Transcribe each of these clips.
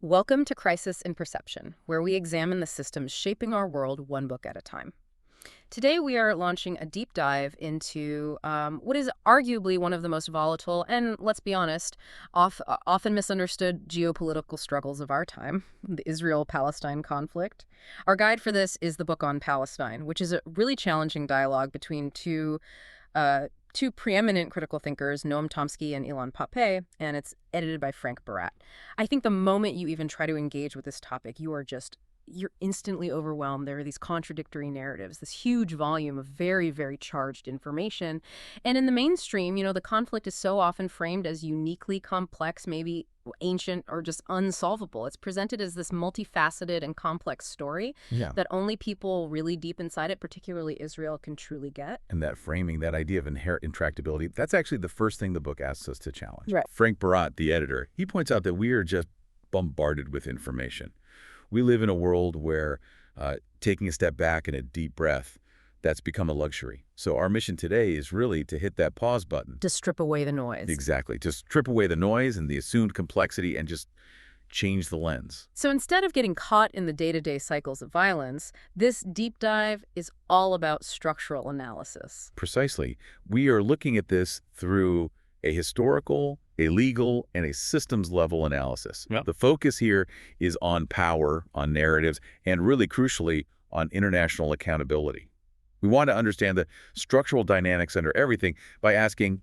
Welcome to Crisis in Perception, where we examine the systems shaping our world one book at a time. Today, we are launching a deep dive into what is arguably one of the most volatile and, let's be honest, often misunderstood geopolitical struggles of our time, the Israel-Palestine conflict. Our guide for this is the book On Palestine, which is a really challenging dialogue between two preeminent critical thinkers, Noam Chomsky and Ilan Pappé, and it's edited by Frank Barat. I think the moment you even try to engage with this topic, you're instantly overwhelmed. There are these contradictory narratives, this huge volume of very, very charged information. And in the mainstream, the conflict is so often framed as uniquely complex, maybe ancient or just unsolvable. It's presented as this multifaceted and complex story Yeah. that only people really deep inside it, particularly Israel, can truly get. And that framing, that idea of inherent intractability, that's actually the first thing the book asks us to challenge. Right. Frank Barat, the editor, he points out that we are just bombarded with information. We live in a world where taking a step back and a deep breath, that's become a luxury. So our mission today is really to hit that pause button. To strip away the noise. Exactly. Just strip away the noise and the assumed complexity and just change the lens. So instead of getting caught in the day-to-day cycles of violence, this deep dive is all about structural analysis. Precisely. We are looking at this through a historical, a legal, and a systems-level analysis. Yep. The focus here is on power, on narratives, and really crucially, on international accountability. We want to understand the structural dynamics under everything by asking,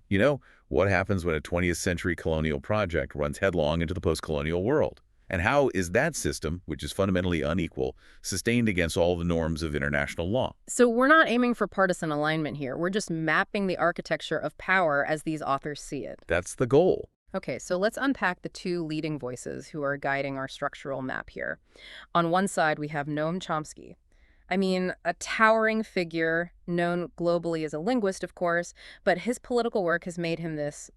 what happens when a 20th century colonial project runs headlong into the post-colonial world? And how is that system, which is fundamentally unequal, sustained against all the norms of international law? So we're not aiming for partisan alignment here. We're just mapping the architecture of power as these authors see it. That's the goal. Okay, so let's unpack the two leading voices who are guiding our structural map here. On one side, we have Noam Chomsky. A towering figure, known globally as a linguist, of course, but his political work has made him this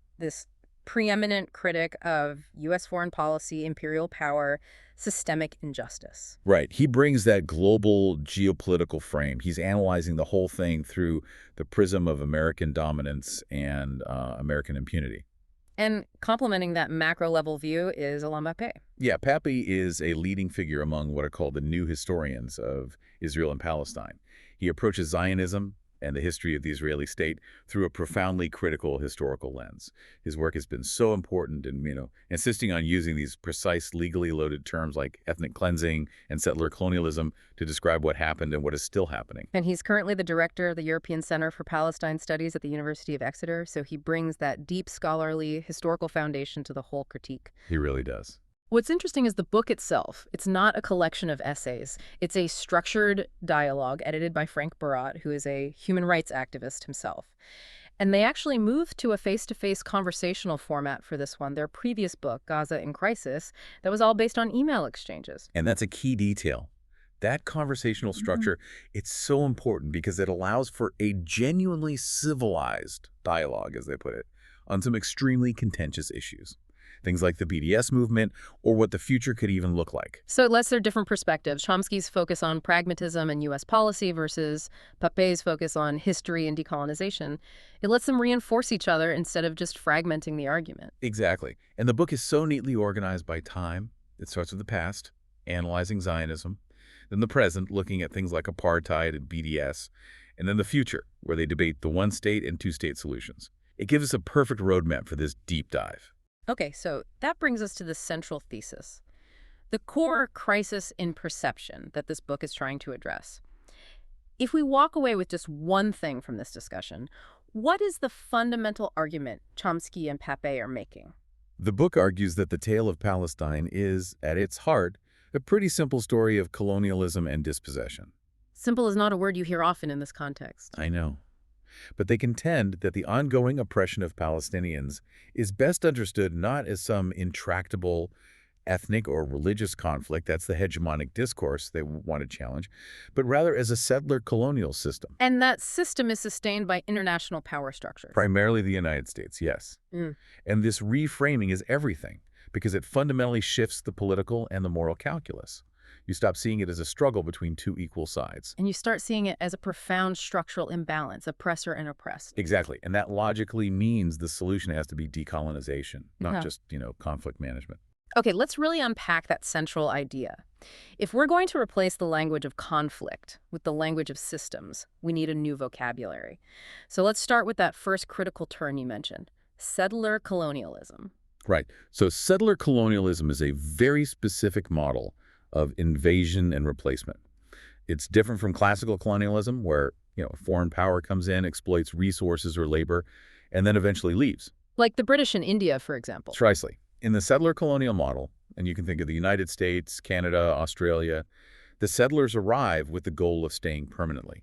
preeminent critic of U.S. foreign policy, imperial power, systemic injustice. Right. He brings that global geopolitical frame. He's analyzing the whole thing through the prism of American dominance and American impunity. And complementing that macro-level view is Ilan Pappé. Yeah, Pappé is a leading figure among what are called the new historians of Israel and Palestine. He approaches Zionism and the history of the Israeli state through a profoundly critical historical lens. His work has been so important in, insisting on using these precise, legally loaded terms like ethnic cleansing and settler-colonialism to describe what happened and what is still happening. And he's currently the director of the European Center for Palestine Studies at the University of Exeter, so he brings that deep scholarly historical foundation to the whole critique. He really does. What's interesting is the book itself. It's not a collection of essays. It's a structured dialogue edited by Frank Barat, who is a human rights activist himself. And they actually moved to a face-to-face conversational format for this one. Their previous book, Gaza in Crisis, that was all based on email exchanges. And that's a key detail. That conversational structure, it's so important because it allows for a genuinely civilized dialogue, as they put it, on some extremely contentious issues. Things like the BDS movement or what the future could even look like. So it lets their different perspectives. Chomsky's focus on pragmatism and U.S. policy versus Pappé's focus on history and decolonization. It lets them reinforce each other instead of just fragmenting the argument. Exactly. And the book is so neatly organized by time. It starts with the past, analyzing Zionism, then the present, looking at things like apartheid and BDS, and then the future, where they debate the one-state and two-state solutions. It gives us a perfect roadmap for this deep dive. Okay, so that brings us to the central thesis, the core crisis in perception that this book is trying to address. If we walk away with just one thing from this discussion, what is the fundamental argument Chomsky and Pappé are making? The book argues that the tale of Palestine is, at its heart, a pretty simple story of colonialism and dispossession. Simple is not a word you hear often in this context. I know. But they contend that the ongoing oppression of Palestinians is best understood not as some intractable ethnic or religious conflict, that's the hegemonic discourse they want to challenge, but rather as a settler-colonial system. And that system is sustained by international power structures. Primarily the United States, yes. And this reframing is everything because it fundamentally shifts the political and the moral calculus. You stop seeing it as a struggle between two equal sides. And you start seeing it as a profound structural imbalance, oppressor and oppressed. Exactly. And that logically means the solution has to be decolonization, not just, conflict management. Okay, let's really unpack that central idea. If we're going to replace the language of conflict with the language of systems, we need a new vocabulary. So let's start with that first critical term you mentioned, settler colonialism. Right. So settler colonialism is a very specific model of invasion and replacement. It's different from classical colonialism where, a foreign power comes in, exploits resources or labor, and then eventually leaves. Like the British in India, for example. Precisely. In the settler colonial model, and you can think of the United States, Canada, Australia, the settlers arrive with the goal of staying permanently.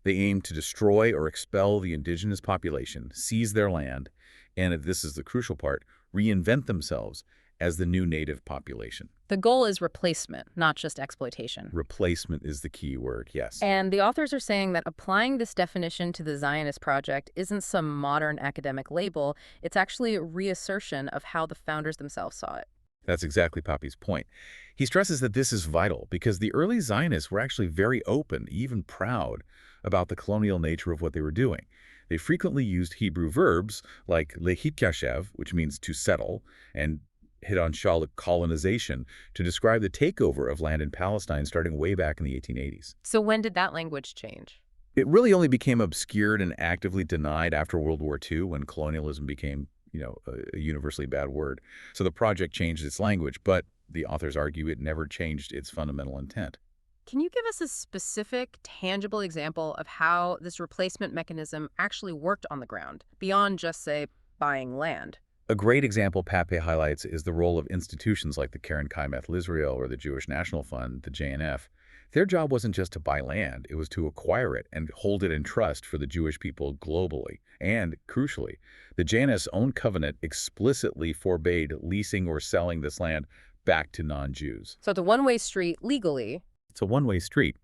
They aim to destroy or expel the indigenous population, seize their land, and this is the crucial part, reinvent themselves as the new native population. The goal is replacement, not just exploitation. Replacement is the key word, yes. And the authors are saying that applying this definition to the Zionist project isn't some modern academic label, it's actually a reassertion of how the founders themselves saw it. That's exactly Pappé's point. He stresses that this is vital because the early Zionists were actually very open, even proud, about the colonial nature of what they were doing. They frequently used Hebrew verbs like lehitkashev, which means to settle, and hit on colonization to describe the takeover of land in Palestine starting way back in the 1880s. So when did that language change? It really only became obscured and actively denied after World War II when colonialism became, a universally bad word. So the project changed its language, but the authors argue it never changed its fundamental intent. Can you give us a specific, tangible example of how this replacement mechanism actually worked on the ground, beyond just, say, buying land? A great example Pappé highlights is the role of institutions like the Keren Kayemet Israel or the Jewish National Fund, the JNF. Their job wasn't just to buy land, it was to acquire it and hold it in trust for the Jewish people globally. And, crucially, the JNF's own covenant explicitly forbade leasing or selling this land back to non-Jews. So it's a one-way street legally. It's a one-way street.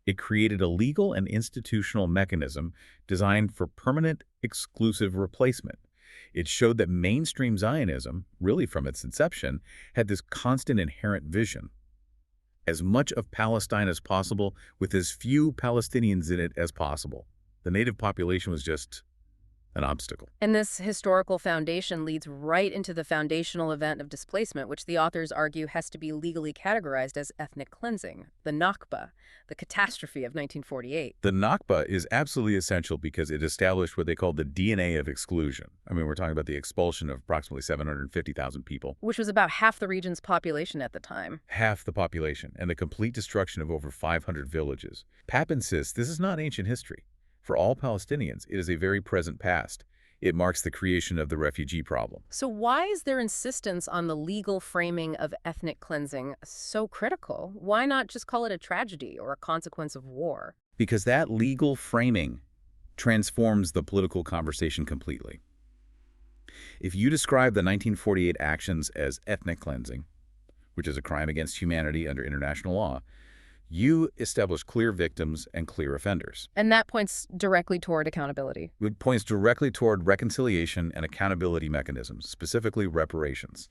It created a legal and institutional mechanism designed for permanent, exclusive replacement. It showed that mainstream Zionism, really from its inception, had this constant inherent vision. As much of Palestine as possible, with as few Palestinians in it as possible. The native population was just an obstacle. And this historical foundation leads right into the foundational event of displacement, which the authors argue has to be legally categorized as ethnic cleansing, the Nakba, the catastrophe of 1948. The Nakba is absolutely essential because it established what they call the DNA of exclusion. I mean, we're talking about the expulsion of approximately 750,000 people. Which was about half the region's population at the time. Half the population, and the complete destruction of over 500 villages. Papp insists this is not ancient history. For all Palestinians, it is a very present past. It marks the creation of the refugee problem. So why is their insistence on the legal framing of ethnic cleansing so critical? Why not just call it a tragedy or a consequence of war? Because that legal framing transforms the political conversation completely. If you describe the 1948 actions as ethnic cleansing, which is a crime against humanity under international law, you establish clear victims and clear offenders. And that points directly toward accountability. It points directly toward reconciliation and accountability mechanisms, specifically reparations.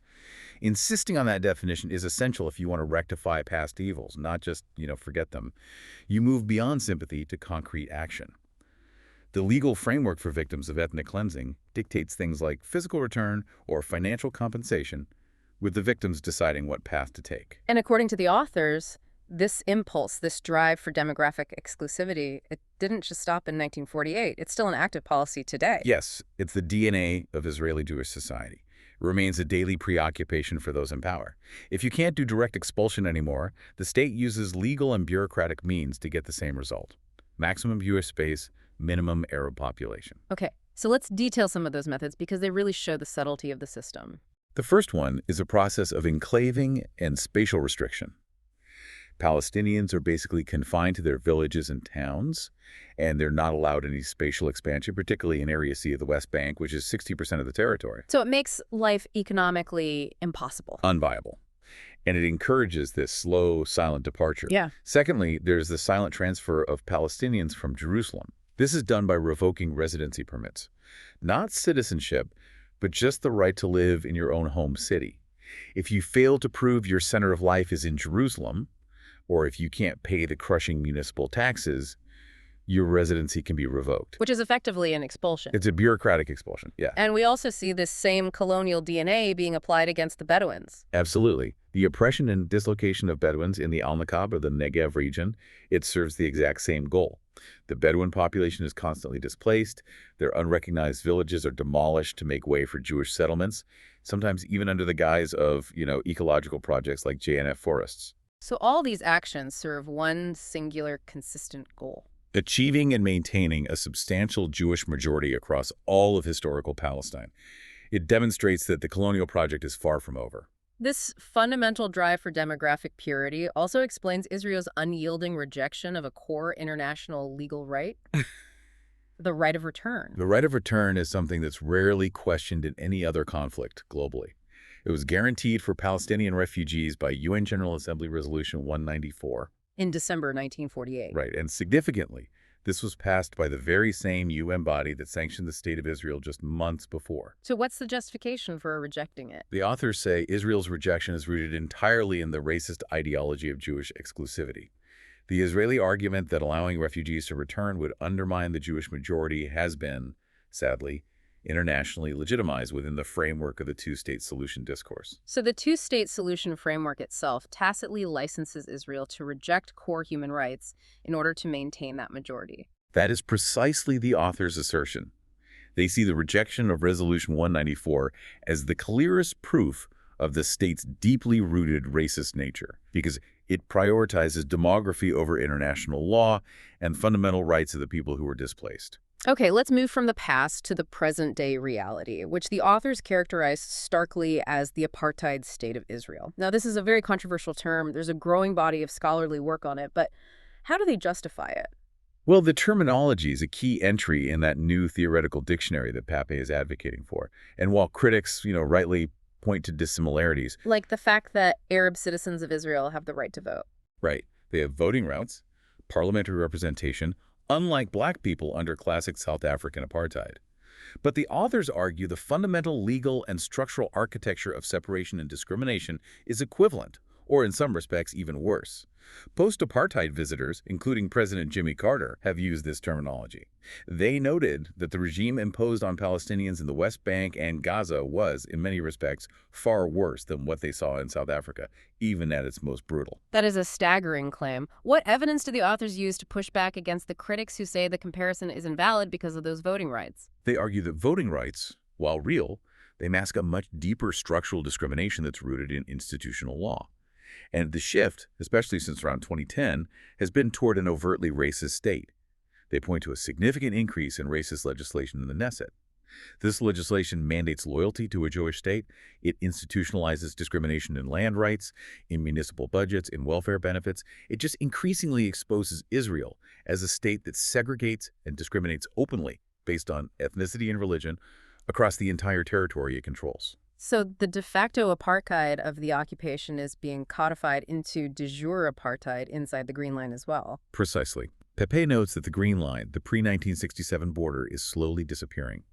Insisting on that definition is essential if you want to rectify past evils, not just, forget them. You move beyond sympathy to concrete action. The legal framework for victims of ethnic cleansing dictates things like physical return or financial compensation, with the victims deciding what path to take. And according to the authors, this impulse, this drive for demographic exclusivity, it didn't just stop in 1948. It's still an active policy today. Yes, it's the DNA of Israeli Jewish society. It remains a daily preoccupation for those in power. If you can't do direct expulsion anymore, the state uses legal and bureaucratic means to get the same result. Maximum Jewish space, minimum Arab population. Okay, so let's detail some of those methods because they really show the subtlety of the system. The first one is a process of enclaving and spatial restriction. Palestinians are basically confined to their villages and towns, and they're not allowed any spatial expansion, particularly in Area C of the West Bank, which is 60% of the territory. So it makes life economically impossible. Unviable. And it encourages this slow, silent departure. Yeah. Secondly, there's the silent transfer of Palestinians from Jerusalem. This is done by revoking residency permits. Not citizenship, but just the right to live in your own home city. If you fail to prove your center of life is in Jerusalem, or if you can't pay the crushing municipal taxes, your residency can be revoked. Which is effectively an expulsion. It's a bureaucratic expulsion, yeah. And we also see this same colonial DNA being applied against the Bedouins. Absolutely. The oppression and dislocation of Bedouins in the Al-Nakab or the Negev region, it serves the exact same goal. The Bedouin population is constantly displaced. Their unrecognized villages are demolished to make way for Jewish settlements, sometimes even under the guise of, ecological projects like JNF forests. So all these actions serve one singular, consistent goal. Achieving and maintaining a substantial Jewish majority across all of historical Palestine. It demonstrates that the colonial project is far from over. This fundamental drive for demographic purity also explains Israel's unyielding rejection of a core international legal right, the right of return. The right of return is something that's rarely questioned in any other conflict globally. It was guaranteed for Palestinian refugees by UN General Assembly Resolution 194. In December 1948. Right, and significantly, this was passed by the very same UN body that sanctioned the State of Israel just months before. So what's the justification for rejecting it? The authors say Israel's rejection is rooted entirely in the racist ideology of Jewish exclusivity. The Israeli argument that allowing refugees to return would undermine the Jewish majority has been, sadly, internationally legitimized within the framework of the two-state solution discourse. So the two-state solution framework itself tacitly licenses Israel to reject core human rights in order to maintain that majority. That is precisely the author's assertion. They see the rejection of Resolution 194 as the clearest proof of the state's deeply rooted racist nature, because it prioritizes demography over international law and fundamental rights of the people who were displaced. Okay, let's move from the past to the present-day reality, which the authors characterize starkly as the apartheid state of Israel. Now, this is a very controversial term. There's a growing body of scholarly work on it, but how do they justify it? Well, the terminology is a key entry in that new theoretical dictionary that Pappé is advocating for. And while critics, rightly point to dissimilarities. Like the fact that Arab citizens of Israel have the right to vote. Right. They have voting rights, parliamentary representation, unlike black people under classic South African apartheid. But the authors argue the fundamental legal and structural architecture of separation and discrimination is equivalent, or in some respects even worse. Post-apartheid visitors, including President Jimmy Carter, have used this terminology. They noted that the regime imposed on Palestinians in the West Bank and Gaza was, in many respects, far worse than what they saw in South Africa, even at its most brutal. That is a staggering claim. What evidence do the authors use to push back against the critics who say the comparison is invalid because of those voting rights? They argue that voting rights, while real, they mask a much deeper structural discrimination that's rooted in institutional law. And the shift, especially since around 2010, has been toward an overtly racist state. They point to a significant increase in racist legislation in the Knesset. This legislation mandates loyalty to a Jewish state. It institutionalizes discrimination in land rights, in municipal budgets, in welfare benefits. It just increasingly exposes Israel as a state that segregates and discriminates openly based on ethnicity and religion across the entire territory it controls. So the de facto apartheid of the occupation is being codified into de jure apartheid inside the Green Line as well. Precisely. Pappé notes that the Green Line, the pre-1967 border, is slowly disappearing.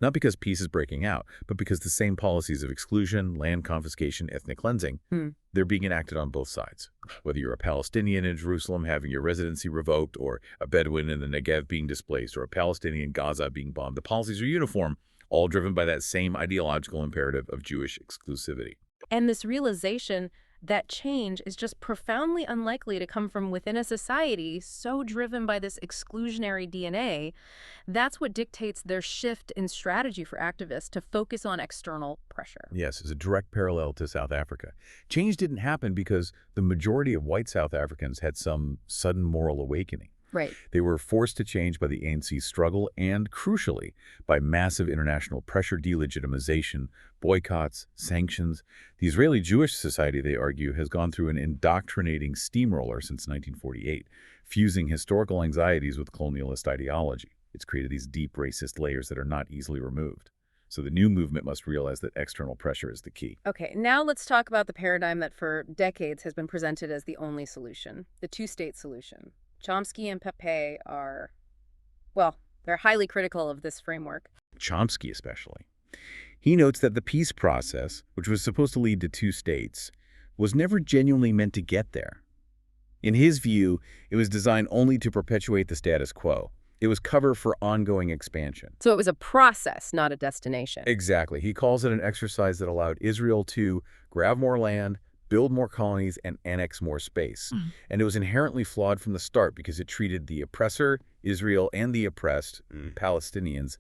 Not because peace is breaking out, but because the same policies of exclusion, land confiscation, ethnic cleansing, they're being enacted on both sides. Whether you're a Palestinian in Jerusalem having your residency revoked, or a Bedouin in the Negev being displaced, or a Palestinian in Gaza being bombed, the policies are uniform, all driven by that same ideological imperative of Jewish exclusivity. And this realization that change is just profoundly unlikely to come from within a society so driven by this exclusionary DNA, that's what dictates their shift in strategy for activists to focus on external pressure. Yes, as a direct parallel to South Africa. Change didn't happen because the majority of white South Africans had some sudden moral awakening. Right. They were forced to change by the ANC's struggle and, crucially, by massive international pressure, delegitimization, boycotts, sanctions. The Israeli Jewish society, they argue, has gone through an indoctrinating steamroller since 1948, fusing historical anxieties with colonialist ideology. It's created these deep racist layers that are not easily removed. So the new movement must realize that external pressure is the key. Okay, now let's talk about the paradigm that for decades has been presented as the only solution, the two-state solution. Chomsky and Pappé are, well, they're highly critical of this framework. Chomsky especially. He notes that the peace process, which was supposed to lead to two states, was never genuinely meant to get there. In his view, it was designed only to perpetuate the status quo. It was cover for ongoing expansion. So it was a process, not a destination. Exactly. He calls it an exercise that allowed Israel to grab more land, build more colonies, and annex more space. And it was inherently flawed from the start because it treated the oppressor, Israel, and the oppressed, Palestinians,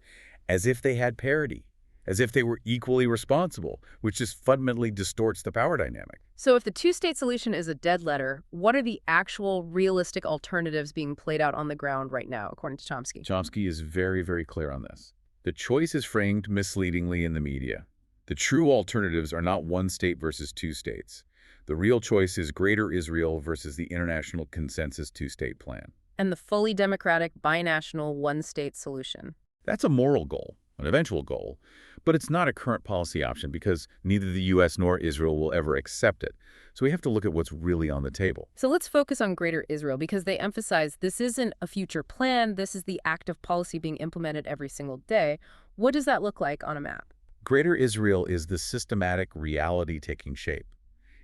as if they had parity, as if they were equally responsible, which just fundamentally distorts the power dynamic. So if the two-state solution is a dead letter, what are the actual realistic alternatives being played out on the ground right now, according to Chomsky? Chomsky is very, very clear on this. The choice is framed misleadingly in the media. The true alternatives are not one state versus two states. The real choice is greater Israel versus the international consensus two-state plan. And the fully democratic, binational, one-state solution. That's a moral goal, an eventual goal, but it's not a current policy option because neither the U.S. nor Israel will ever accept it. So we have to look at what's really on the table. So let's focus on Greater Israel because they emphasize this isn't a future plan, this is the active policy being implemented every single day. What does that look like on a map? Greater Israel is the systematic reality taking shape.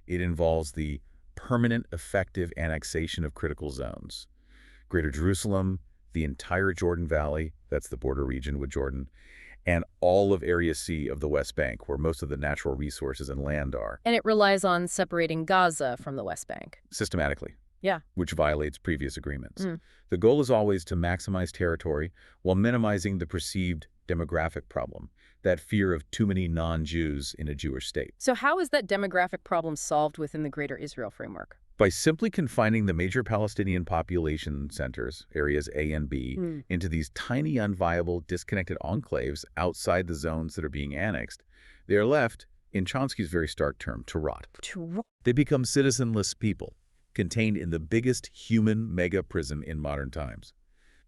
It involves the permanent, effective annexation of critical zones. Greater Jerusalem, the entire Jordan Valley, that's the border region with Jordan, and all of Area C of the West Bank, where most of the natural resources and land are. And it relies on separating Gaza from the West Bank. Systematically. Yeah. Which violates previous agreements. The goal is always to maximize territory while minimizing the perceived demographic problem, that fear of too many non-Jews in a Jewish state. So how is that demographic problem solved within the Greater Israel framework? By simply confining the major Palestinian population centers, areas A and B, into these tiny, unviable, disconnected enclaves outside the zones that are being annexed, they are left, in Chomsky's very stark term, to rot. They become citizenless people, contained in the biggest human mega-prison in modern times.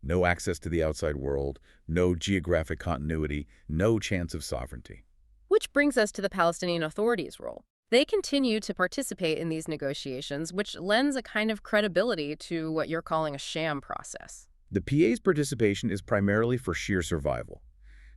No access to the outside world, no geographic continuity, no chance of sovereignty. Which brings us to the Palestinian Authority's role. They continue to participate in these negotiations, which lends a kind of credibility to what you're calling a sham process. The PA's participation is primarily for sheer survival.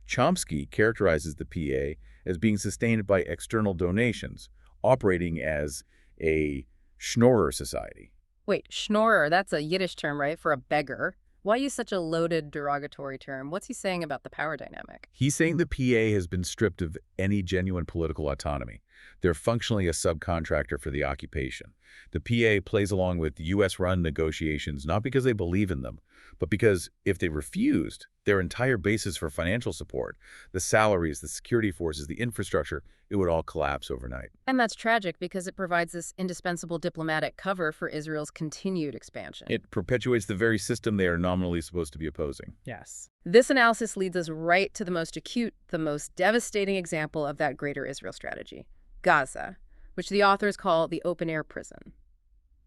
Chomsky characterizes the PA as being sustained by external donations, operating as a schnorrer society. Wait, schnorrer, that's a Yiddish term, right, for a beggar? Why use such a loaded, derogatory term? What's he saying about the power dynamic? He's saying the PA has been stripped of any genuine political autonomy. They're functionally a subcontractor for the occupation. The PA plays along with U.S.-run negotiations not because they believe in them, but because if they refused, their entire basis for financial support, the salaries, the security forces, the infrastructure, it would all collapse overnight. And that's tragic because it provides this indispensable diplomatic cover for Israel's continued expansion. It perpetuates the very system they are nominally supposed to be opposing. Yes. This analysis leads us right to the most acute, the most devastating example of that Greater Israel strategy, Gaza, which the authors call the open-air prison.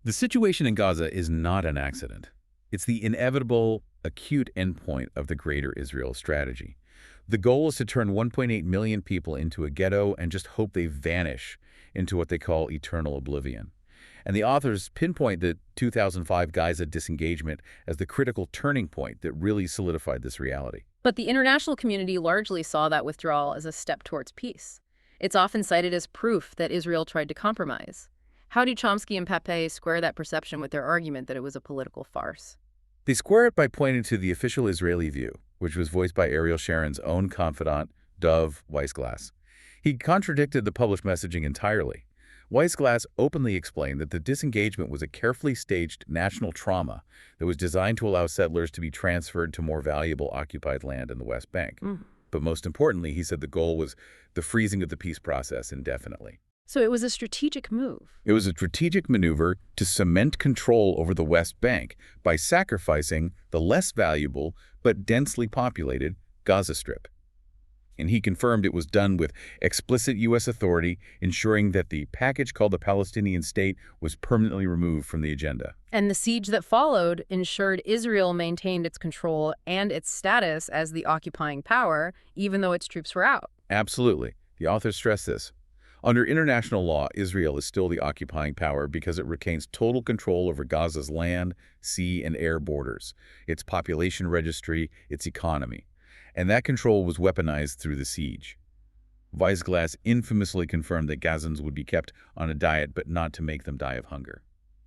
The situation in Gaza is not an accident. It's the inevitable, acute endpoint of the Greater Israel strategy. The goal is to turn 1.8 million people into a ghetto and just hope they vanish into what they call eternal oblivion. And the authors pinpoint the 2005 Gaza disengagement as the critical turning point that really solidified this reality. But the international community largely saw that withdrawal as a step towards peace. It's often cited as proof that Israel tried to compromise. How do Chomsky and Pappé square that perception with their argument that it was a political farce? They square it by pointing to the official Israeli view, which was voiced by Ariel Sharon's own confidant, Dov Weissglass. He contradicted the published messaging entirely. Weissglass openly explained that the disengagement was a carefully staged national trauma that was designed to allow settlers to be transferred to more valuable occupied land in the West Bank. But most importantly, he said the goal was the freezing of the peace process indefinitely. So it was a strategic move. It was a strategic maneuver to cement control over the West Bank by sacrificing the less valuable but densely populated Gaza Strip. And he confirmed it was done with explicit U.S. authority, ensuring that the package called the Palestinian State was permanently removed from the agenda. And the siege that followed ensured Israel maintained its control and its status as the occupying power, even though its troops were out. Absolutely. The authors stress this. Under international law, Israel is still the occupying power because it retains total control over Gaza's land, sea, and air borders, its population registry, its economy. And that control was weaponized through the siege. Weissglass infamously confirmed that Gazans would be kept on a diet but not to make them die of hunger.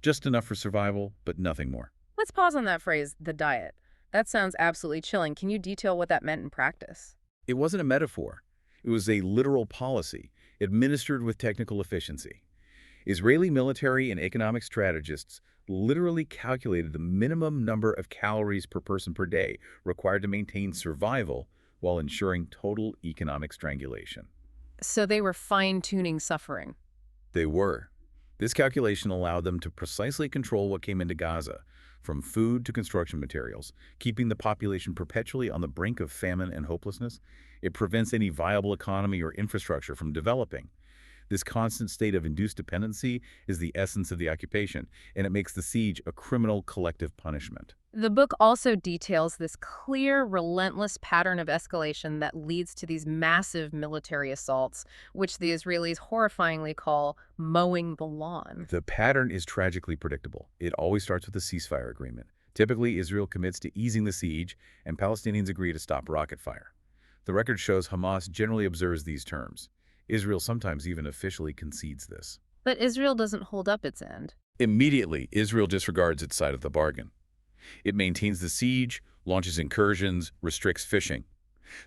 Just enough for survival, but nothing more. Let's pause on that phrase, the diet. That sounds absolutely chilling. Can you detail what that meant in practice? It wasn't a metaphor. It was a literal policy, administered with technical efficiency. Israeli military and economic strategists literally calculated the minimum number of calories per person per day required to maintain survival while ensuring total economic strangulation. So they were fine-tuning suffering. They were. This calculation allowed them to precisely control what came into Gaza, from food to construction materials, keeping the population perpetually on the brink of famine and hopelessness. It prevents any viable economy or infrastructure from developing. This constant state of induced dependency is the essence of the occupation, and it makes the siege a criminal collective punishment. The book also details this clear, relentless pattern of escalation that leads to these massive military assaults, which the Israelis horrifyingly call mowing the lawn. The pattern is tragically predictable. It always starts with a ceasefire agreement. Typically, Israel commits to easing the siege, and Palestinians agree to stop rocket fire. The record shows Hamas generally observes these terms. Israel sometimes even officially concedes this. But Israel doesn't hold up its end. Immediately, Israel disregards its side of the bargain. It maintains the siege, launches incursions, restricts fishing.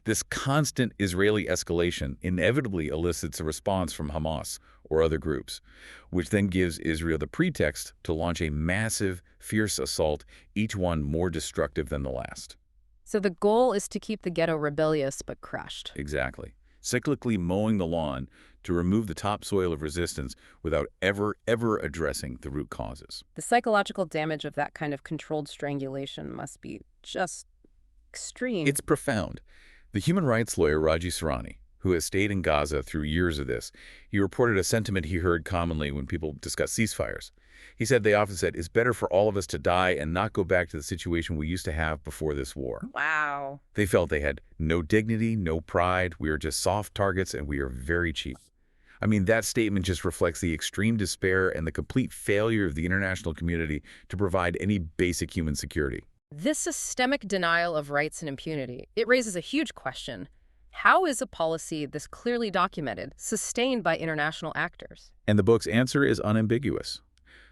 This constant Israeli escalation inevitably elicits a response from Hamas or other groups, which then gives Israel the pretext to launch a massive, fierce assault, each one more destructive than the last. So the goal is to keep the ghetto rebellious but crushed. Exactly. Cyclically mowing the lawn to remove the topsoil of resistance without ever addressing the root causes. The psychological damage of that kind of controlled strangulation must be just extreme. It's profound. The human rights lawyer Raji Sarani, who has stayed in Gaza through years of this, he reported a sentiment he heard commonly when people discuss ceasefires. He said they often said, it's better for all of us to die and not go back to the situation we used to have before this war. Wow. They felt they had no dignity, no pride, we are just soft targets and we are very cheap. I mean, that statement just reflects the extreme despair and the complete failure of the international community to provide any basic human security. This systemic denial of rights and impunity, it raises a huge question. How is a policy this clearly documented sustained by international actors? And the book's answer is unambiguous.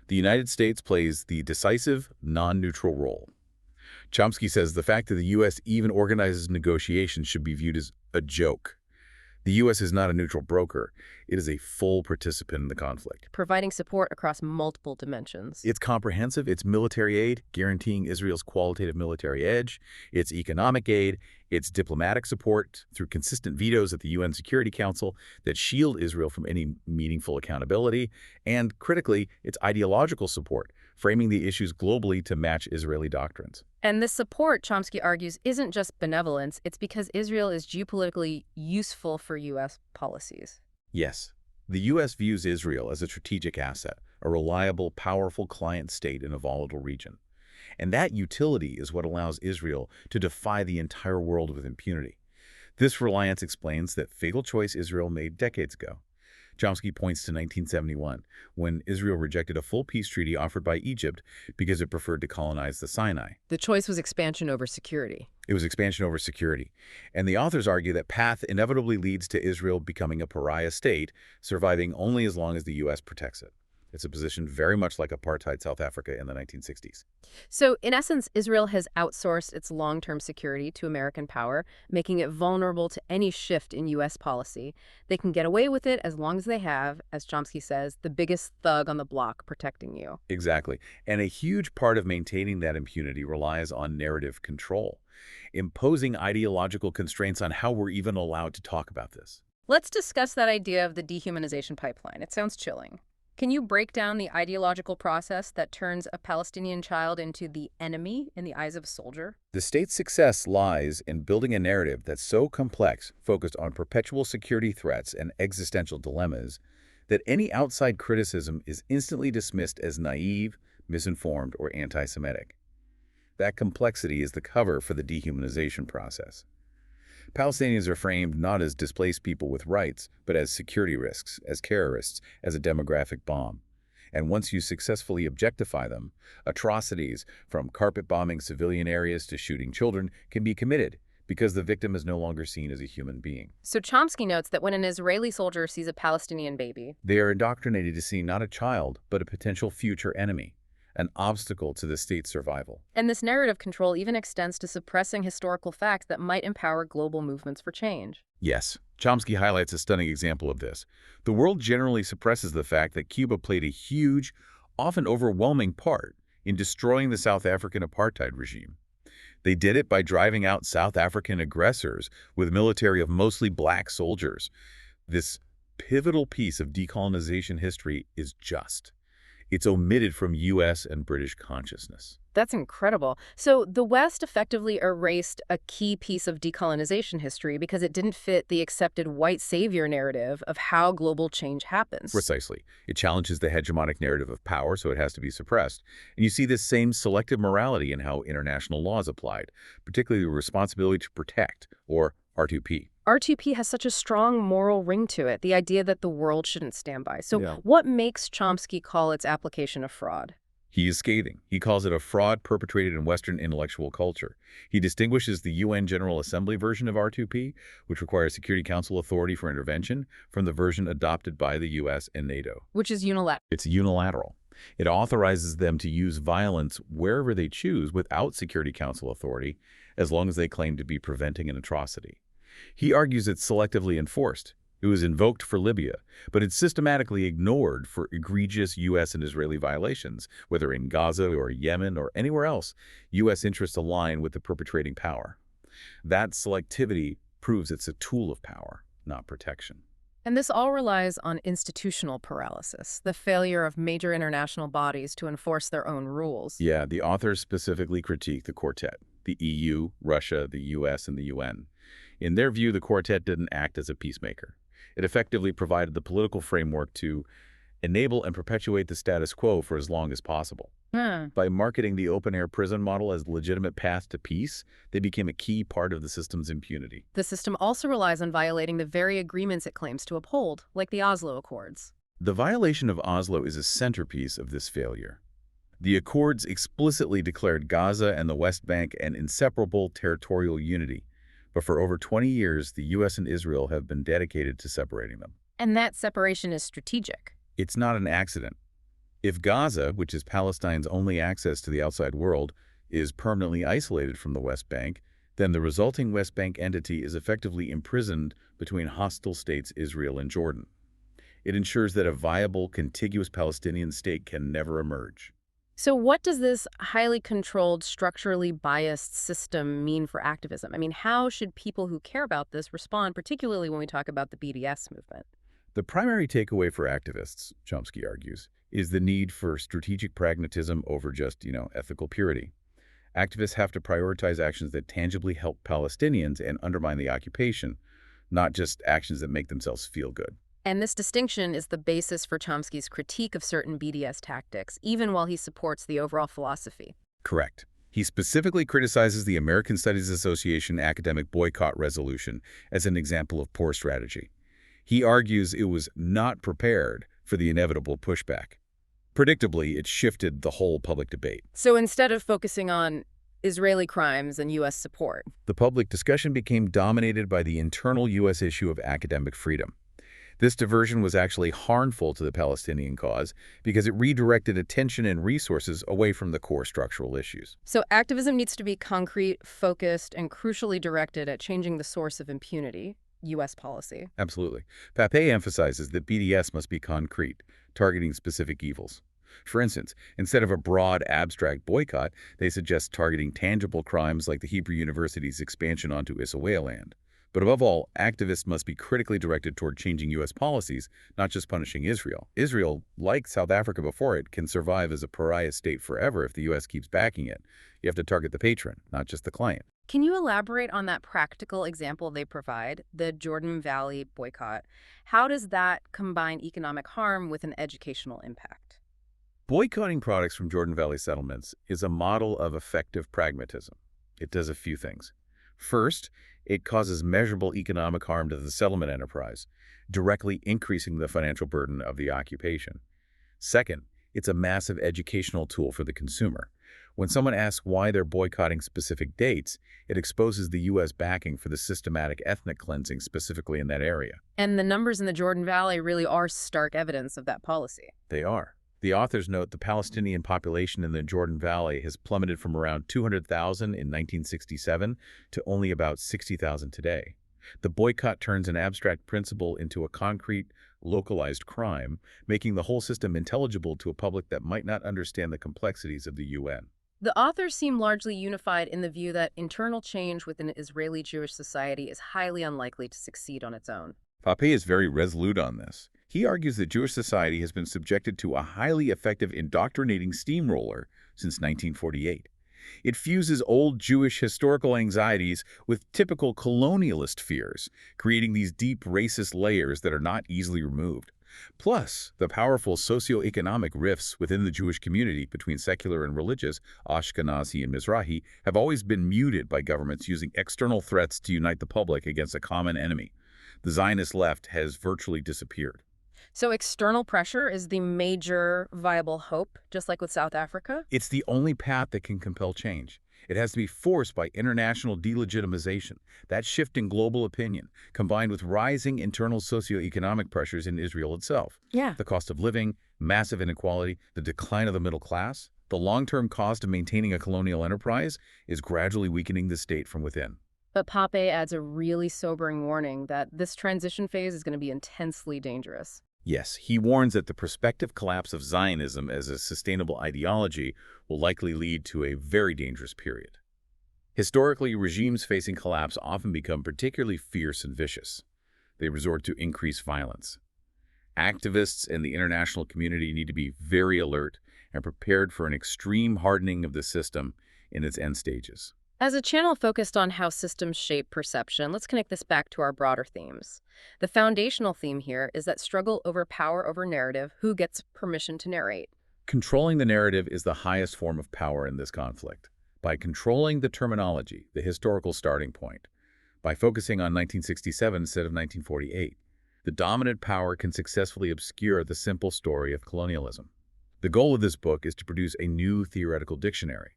The United States plays the decisive, non-neutral role. Chomsky says the fact that the U.S. even organizes negotiations should be viewed as a joke. The U.S. is not a neutral broker. It is a full participant in the conflict. Providing support across multiple dimensions. It's comprehensive. It's military aid, guaranteeing Israel's qualitative military edge. It's economic aid. It's diplomatic support through consistent vetoes at the UN Security Council that shield Israel from any meaningful accountability. And critically, it's ideological support, framing the issues globally to match Israeli doctrines. And this support, Chomsky argues, isn't just benevolence. It's because Israel is geopolitically useful for U.S. policies. Yes, the U.S. views Israel as a strategic asset, a reliable, powerful client state in a volatile region. And that utility is what allows Israel to defy the entire world with impunity. This reliance explains that fatal choice Israel made decades ago. Chomsky points to 1971, when Israel rejected a full peace treaty offered by Egypt because it preferred to colonize the Sinai. The choice was expansion over security. It was expansion over security. And the authors argue that path inevitably leads to Israel becoming a pariah state, surviving only as long as the U.S. protects it. It's a position very much like apartheid South Africa in the 1960s. So, in essence, Israel has outsourced its long-term security to American power, making it vulnerable to any shift in U.S. policy. They can get away with it as long as they have, as Chomsky says, the biggest thug on the block protecting you. Exactly. And a huge part of maintaining that impunity relies on narrative control, imposing ideological constraints on how we're even allowed to talk about this. Let's discuss that idea of the dehumanization pipeline. It sounds chilling. Can you break down the ideological process that turns a Palestinian child into the enemy in the eyes of a soldier? The state's success lies in building a narrative that's so complex, focused on perpetual security threats and existential dilemmas, that any outside criticism is instantly dismissed as naive, misinformed, or anti-Semitic. That complexity is the cover for the dehumanization process. Palestinians are framed not as displaced people with rights, but as security risks, as terrorists, as a demographic bomb. And once you successfully objectify them, atrocities, from carpet bombing civilian areas to shooting children, can be committed, because the victim is no longer seen as a human being. So Chomsky notes that when an Israeli soldier sees a Palestinian baby, They are indoctrinated to see not a child, but a potential future enemy, an obstacle to the state's survival. and this narrative control even extends to suppressing historical facts that might empower global movements for change. Yes, Chomsky highlights a stunning example of this. The world generally suppresses the fact that Cuba played a huge, often overwhelming part in destroying the South African apartheid regime. They did it by driving out South African aggressors with military of mostly black soldiers. This pivotal piece of decolonization history is just. It's omitted from U.S. and British consciousness. That's incredible. So the West effectively erased a key piece of decolonization history because it didn't fit the accepted white savior narrative of how global change happens. Precisely. It challenges the hegemonic narrative of power, so it has to be suppressed. And you see this same selective morality in how international law is applied, particularly the responsibility to protect, or R2P. R2P has such a strong moral ring to it, the idea that the world shouldn't stand by. So Yeah. what makes Chomsky call its application a fraud? He is scathing. He calls it a fraud perpetrated in Western intellectual culture. He distinguishes the UN General Assembly version of R2P, which requires Security Council authority for intervention, from the version adopted by the US and NATO. Which is unilateral. It's unilateral. It authorizes them to use violence wherever they choose without Security Council authority, as long as they claim to be preventing an atrocity. He argues it's selectively enforced. It was invoked for Libya, but it's systematically ignored for egregious U.S. and Israeli violations, whether in Gaza or Yemen or anywhere else. U.S. interests align with the perpetrating power. That selectivity proves it's a tool of power, not protection. And this all relies on institutional paralysis, the failure of major international bodies to enforce their own rules. Yeah, the authors specifically critique the Quartet, the EU, Russia, the U.S., and the UN. In their view, the Quartet didn't act as a peacemaker. It effectively provided the political framework to enable and perpetuate the status quo for as long as possible. By marketing the open-air prison model as a legitimate path to peace, they became a key part of the system's impunity. The system also relies on violating the very agreements it claims to uphold, like the Oslo Accords. The violation of Oslo is a centerpiece of this failure. The Accords explicitly declared Gaza and the West Bank an inseparable territorial unity, but for over 20 years, the U.S. and Israel have been dedicated to separating them. And that separation is strategic. It's not an accident. If Gaza, which is Palestine's only access to the outside world, is permanently isolated from the West Bank, then the resulting West Bank entity is effectively imprisoned between hostile states Israel and Jordan. It ensures that a viable, contiguous Palestinian state can never emerge. So what does this highly controlled, structurally biased system mean for activism? I mean, how should people who care about this respond, particularly when we talk about the BDS movement? The primary takeaway for activists, Chomsky argues, is the need for strategic pragmatism over just, ethical purity. Activists have to prioritize actions that tangibly help Palestinians and undermine the occupation, not just actions that make themselves feel good. And this distinction is the basis for Chomsky's critique of certain BDS tactics, even while he supports the overall philosophy. Correct. He specifically criticizes the American Studies Association academic boycott resolution as an example of poor strategy. He argues it was not prepared for the inevitable pushback. Predictably, it shifted the whole public debate. So instead of focusing on Israeli crimes and U.S. support, The public discussion became dominated by the internal U.S. issue of academic freedom. This diversion was actually harmful to the Palestinian cause because it redirected attention and resources away from the core structural issues. so activism needs to be concrete, focused, and crucially directed at changing the source of impunity, U.S. policy. Absolutely. Pappé emphasizes that BDS must be concrete, targeting specific evils. For instance, instead of a broad, abstract boycott, they suggest targeting tangible crimes like the Hebrew University's expansion onto Israeli land. But above all, activists must be critically directed toward changing U.S. policies, not just punishing Israel. Israel, like South Africa before it, can survive as a pariah state forever if the U.S. keeps backing it. You have to target the patron, not just the client. Can you elaborate on that practical example they provide, the Jordan Valley boycott? How does that combine economic harm with an educational impact? Boycotting products from Jordan Valley settlements is a model of effective pragmatism. It does a few things. First, it causes measurable economic harm to the settlement enterprise, directly increasing the financial burden of the occupation. Second, it's a massive educational tool for the consumer. When someone asks why they're boycotting specific dates, it exposes the U.S. backing for the systematic ethnic cleansing specifically in that area. And the numbers in the Jordan Valley really are stark evidence of that policy. They are. The authors note the Palestinian population in the Jordan Valley has plummeted from around 200,000 in 1967 to only about 60,000 today. The boycott turns an abstract principle into a concrete, localized crime, making the whole system intelligible to a public that might not understand the complexities of the UN. The authors seem largely unified in the view that internal change within Israeli Jewish society is highly unlikely to succeed on its own. Pappé is very resolute on this. He argues that Jewish society has been subjected to a highly effective indoctrinating steamroller since 1948. It fuses old Jewish historical anxieties with typical colonialist fears, creating these deep racist layers that are not easily removed. Plus, the powerful socioeconomic rifts within the Jewish community between secular and religious, Ashkenazi and Mizrahi, have always been muted by governments using external threats to unite the public against a common enemy. The Zionist left has virtually disappeared. So external pressure is the major viable hope, just like with South Africa? It's the only path that can compel change. It has to be forced by international delegitimization, that shift in global opinion, combined with rising internal socioeconomic pressures in Israel itself. Yeah. The cost of living, massive inequality, the decline of the middle class, the long-term cost of maintaining a colonial enterprise is gradually weakening the state from within. But Pappé adds a really sobering warning that this transition phase is going to be intensely dangerous. Yes, he warns that the prospective collapse of Zionism as a sustainable ideology will likely lead to a very dangerous period. Historically, regimes facing collapse often become particularly fierce and vicious. They resort to increased violence. Activists and the international community need to be very alert and prepared for an extreme hardening of the system in its end stages. As a channel focused on how systems shape perception, let's connect this back to our broader themes. The foundational theme here is that struggle over power over narrative, who gets permission to narrate. Controlling the narrative is the highest form of power in this conflict. By controlling the terminology, the historical starting point, by focusing on 1967 instead of 1948, the dominant power can successfully obscure the simple story of colonialism. The goal of this book is to produce a new theoretical dictionary,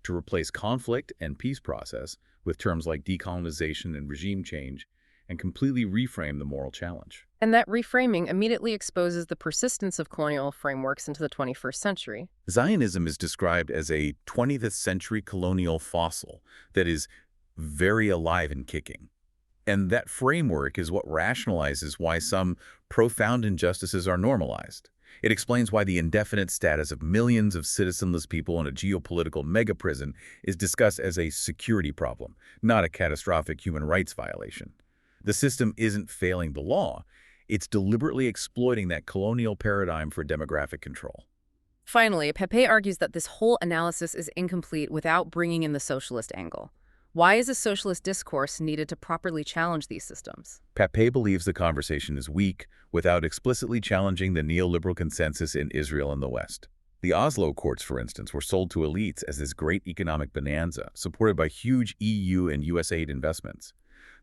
to replace conflict and peace process with terms like decolonization and regime change, and completely reframe the moral challenge. And that reframing immediately exposes the persistence of colonial frameworks into the 21st century. Zionism is described as a 20th century colonial fossil that is very alive and kicking. And that framework is what rationalizes why some profound injustices are normalized. It explains why the indefinite status of millions of citizenless people in a geopolitical mega-prison is discussed as a security problem, not a catastrophic human rights violation. The system isn't failing the law. It's deliberately exploiting that colonial paradigm for demographic control. Finally, Pappé argues that this whole analysis is incomplete without bringing in the socialist angle. Why is a socialist discourse needed to properly challenge these systems? Pappé believes the conversation is weak without explicitly challenging the neoliberal consensus in Israel and the West. The Oslo Accords, for instance, were sold to elites as this great economic bonanza, supported by huge EU and US aid investments.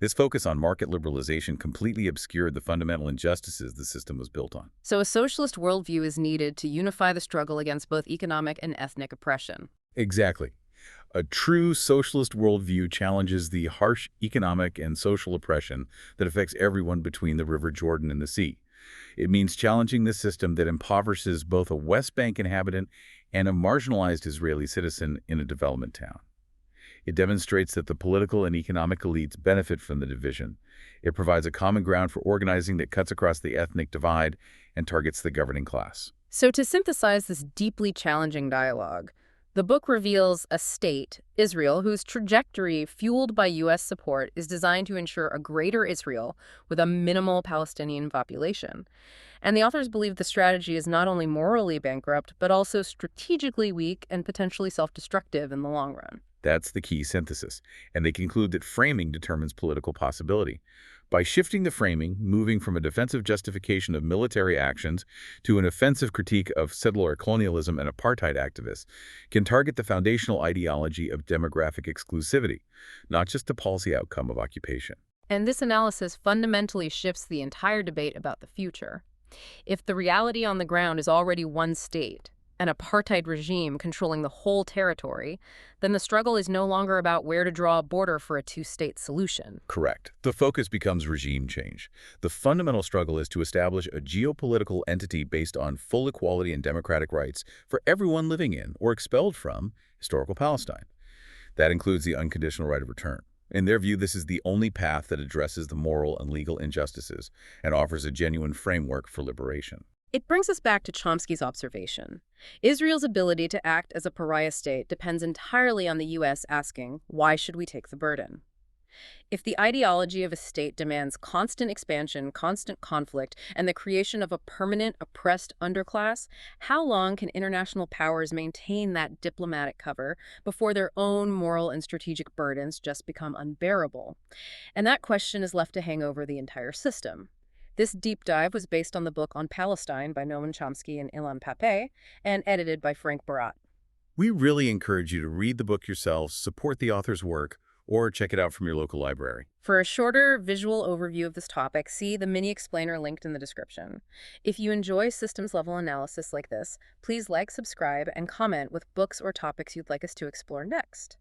This focus on market liberalization completely obscured the fundamental injustices the system was built on. So a socialist worldview is needed to unify the struggle against both economic and ethnic oppression. Exactly. A true socialist worldview challenges the harsh economic and social oppression that affects everyone between the River Jordan and the sea. It means challenging the system that impoverishes both a West Bank inhabitant and a marginalized Israeli citizen in a development town. It demonstrates that the political and economic elites benefit from the division. It provides a common ground for organizing that cuts across the ethnic divide and targets the governing class. So to synthesize this deeply challenging dialogue, the book reveals a state, Israel, whose trajectory, fueled by U.S. support, is designed to ensure a greater Israel with a minimal Palestinian population. And the authors believe the strategy is not only morally bankrupt, but also strategically weak and potentially self-destructive in the long run. That's the key synthesis, and they conclude that framing determines political possibility. By shifting the framing, moving from a defensive justification of military actions to an offensive critique of settler-colonialism and apartheid activists, can target the foundational ideology of demographic exclusivity, not just the policy outcome of occupation. And this analysis fundamentally shifts the entire debate about the future. If the reality on the ground is already one state, an apartheid regime controlling the whole territory, then the struggle is no longer about where to draw a border for a two-state solution. Correct. The focus becomes regime change. The fundamental struggle is to establish a geopolitical entity based on full equality and democratic rights for everyone living in or expelled from historical Palestine. That includes the unconditional right of return. In their view, this is the only path that addresses the moral and legal injustices and offers a genuine framework for liberation. It brings us back to Chomsky's observation. Israel's ability to act as a pariah state depends entirely on the U.S. asking, why should we take the burden? If the ideology of a state demands constant expansion, constant conflict, and the creation of a permanent, oppressed underclass, how long can international powers maintain that diplomatic cover before their own moral and strategic burdens just become unbearable? And that question is left to hang over the entire system. This deep dive was based on the book On Palestine by Noam Chomsky and Ilan Pappé, and edited by Frank Barat. We really encourage you to read the book yourselves, support the author's work, or check it out from your local library. For a shorter visual overview of this topic, see the mini explainer linked in the description. If you enjoy systems-level analysis like this, please like, subscribe, and comment with books or topics you'd like us to explore next.